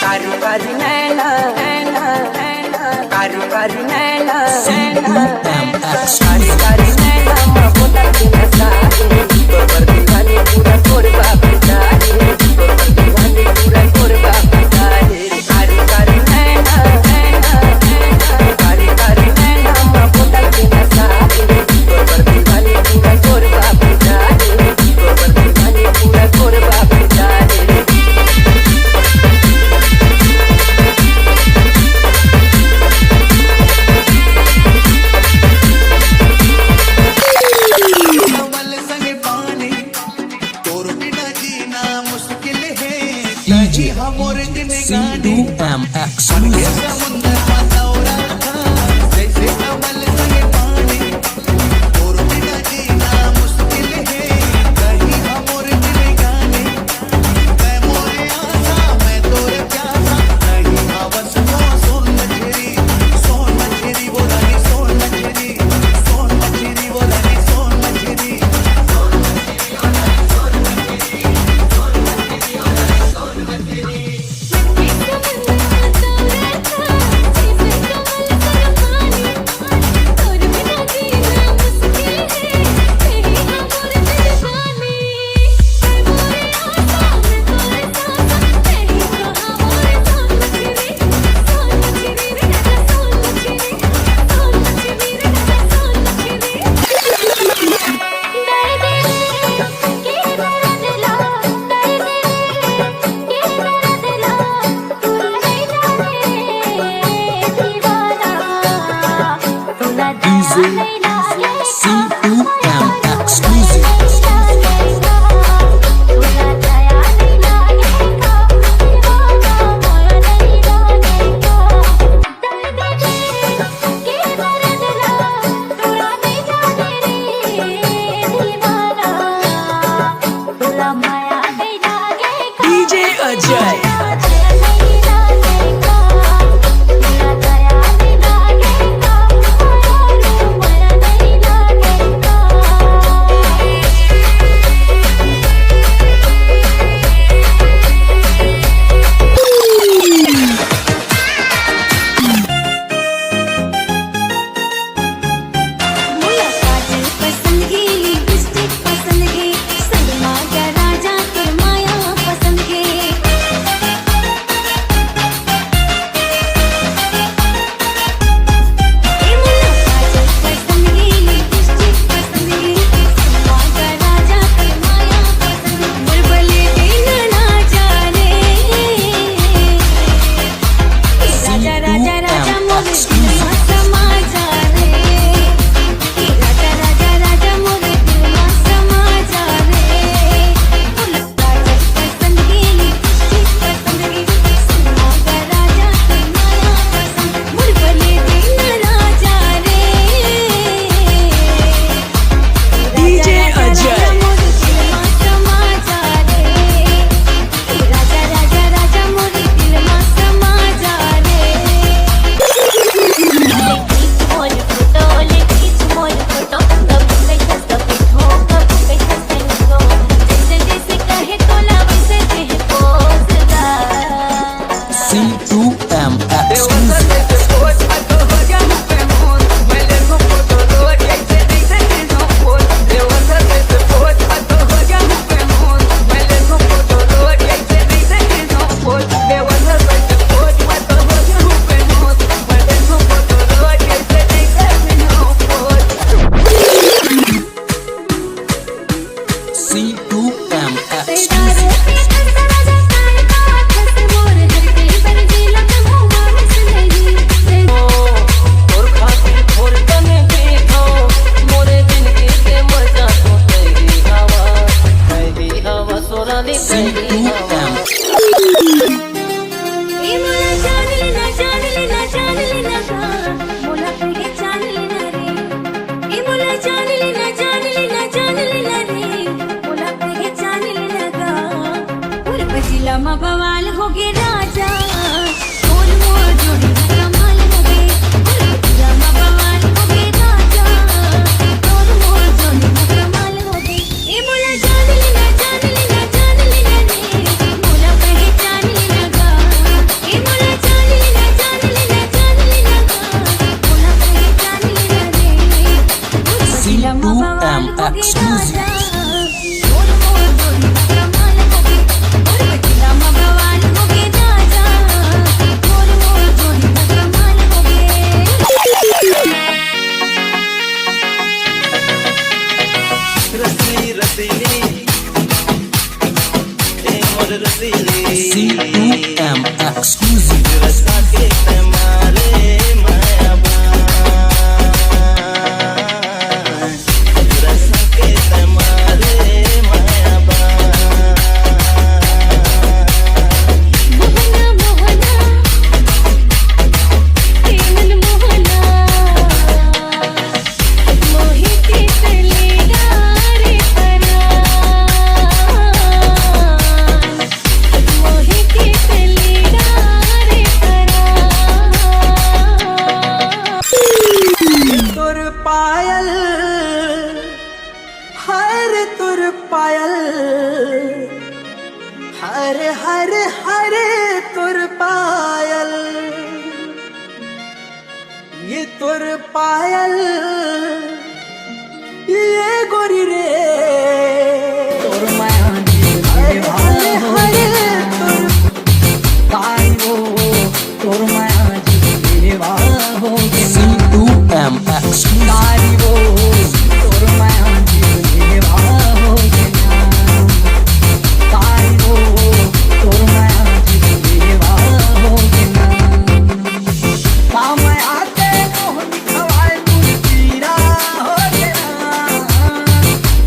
कारी कारी नैना नैना नैना कारी कारी नैना नैना कारी कारी नैना मबोला के नसाए तोर दीवानी पूरा कोरबा पिटाए तोर दीवानी पूरा कोरबा पिटाए कारी कारी नैना नैना नैना कारी कारी नैना मबोला के नसाए तोर दीवानी पूरा कोरबा पिटाए तोर दीवानी पूरा कोरबा पिटाए बवाल हो गए राजा बोल मोर जोड़ी कमाल हो गए रामा बवाल हो गए राजा बोल मोर जोड़ी कमाल हो गए ए बोला जान लेना जान C2M exclusive. मोहना मोहना हे मन मोहना मोहि के तलेगा रे परान मोहि के तलेगा रे परान तुर पायल हर तुर पायल हर हर हर तुर पायल ये तुर पायल ये गोरी रे तुर माया हर हर हर तुर पायो तुर माया जीवा हो C2M exclusive. तारी वो तुर माया जीवा हो तारी वो तुर माया जीवा हो काम आते मोहन खवाए मुस्तीरा हो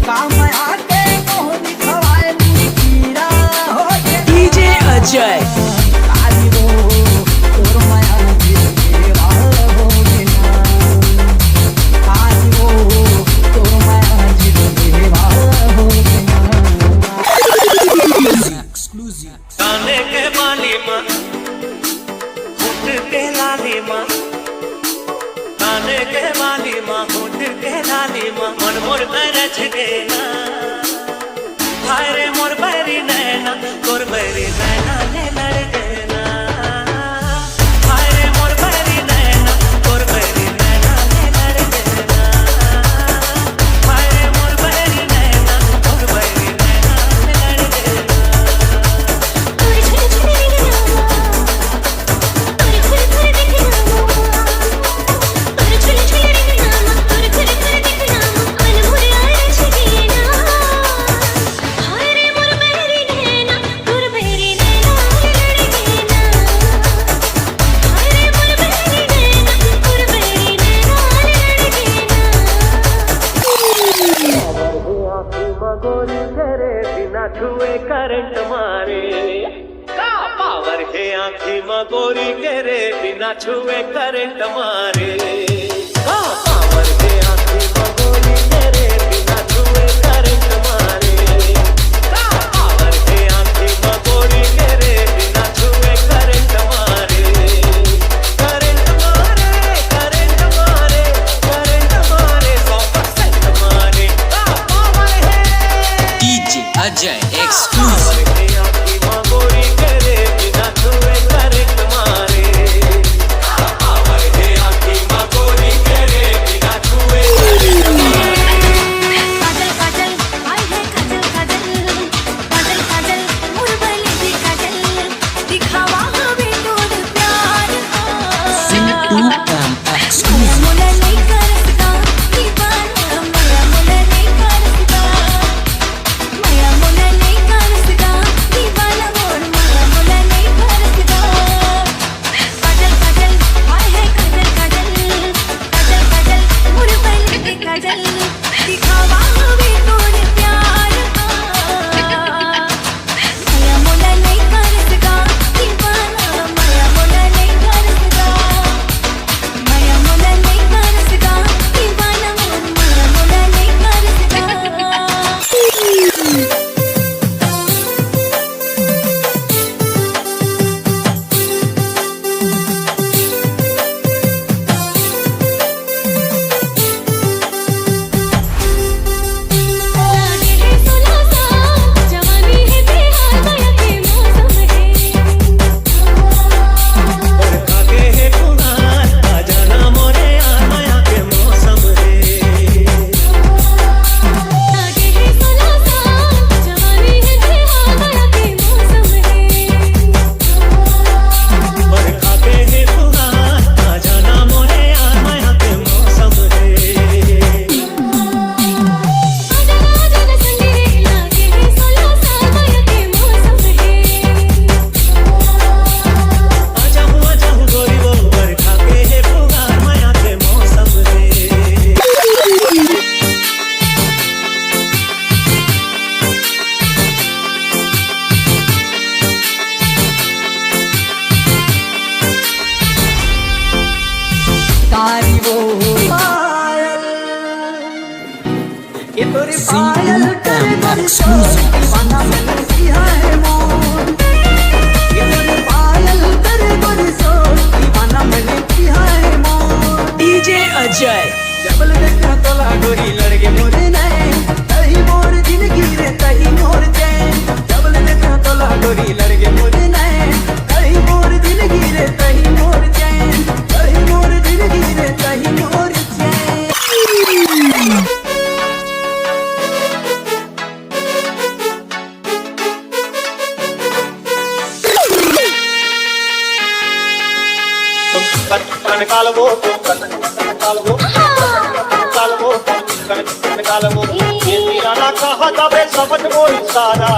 काम आते मोहन खवाए मुस्तीरा हो DJ Ajay. तारी वो तुर माया जीवा हो तारी वो तुर माया जीवा हो Exclusive. गाने के बाली माँ होठ के लाली माँ गाने के बाली माँ होठ के लाली माँ मन मोर तरछ गेना हाय रे मोर बैरी नैना तोर बैरी नैना ने लड़ गेना हाय रे मोर बैरी नैना तोर बैरी नैना ने लड़ गेना हाय रे मोर बैरी नैना तोर बैरी नैना ने लड़ गेना तोरे छले छले दिखना तोरे खरे खरे दिखना तोरे छले छले दिखना तोरे खरे खरे दिखना मन मोरे आए छगेना हाय रे मोर बेरी नैना तोर बेरी नैना लड़ गेना हाय रे मोर बेरी नैना तोर बेरी नैना लड़ गेना पावर के आँखी मगोरी तेरे बिना छुए करंट मारे का पावर के आँखी मगोरी तेरे बिना छुए करंट मारे का पावर के आँखी मगोरी तेरे बिना छुए करंट मारे करंट मारे करंट मारे करंट मारे 100% मारे का पावर है DJ Ajay exclusive. Kajal Kajal आए है काजल काजल काजल काजल मुरबले दी काजल दिखावा हवे तोर प्यार C2M exclusive. मोला नहीं करसदा दीवाना मोला नहीं करसदा मोला नहीं करसदा दीवाना मोला नहीं करसदा exclusive. दीवाना मैंने किया है मोर, ये तेरे पायल तेरे गोरी सोच, दीवाना मैंने किया है मोर। DJ Ajay. जबल देखा तोला गोरी लड़के मोरे नैन, तही मोर जिंदगी रे तही मोर चैन। जबल देखा तोला गोरी लड़के मोरे नैन, तही मोर जिंदगी रे तही मोर चैन, तही मोर जिंदगी रे तही मोर चैन। ये मेरा ना कहा जावे समझ मोरी सारा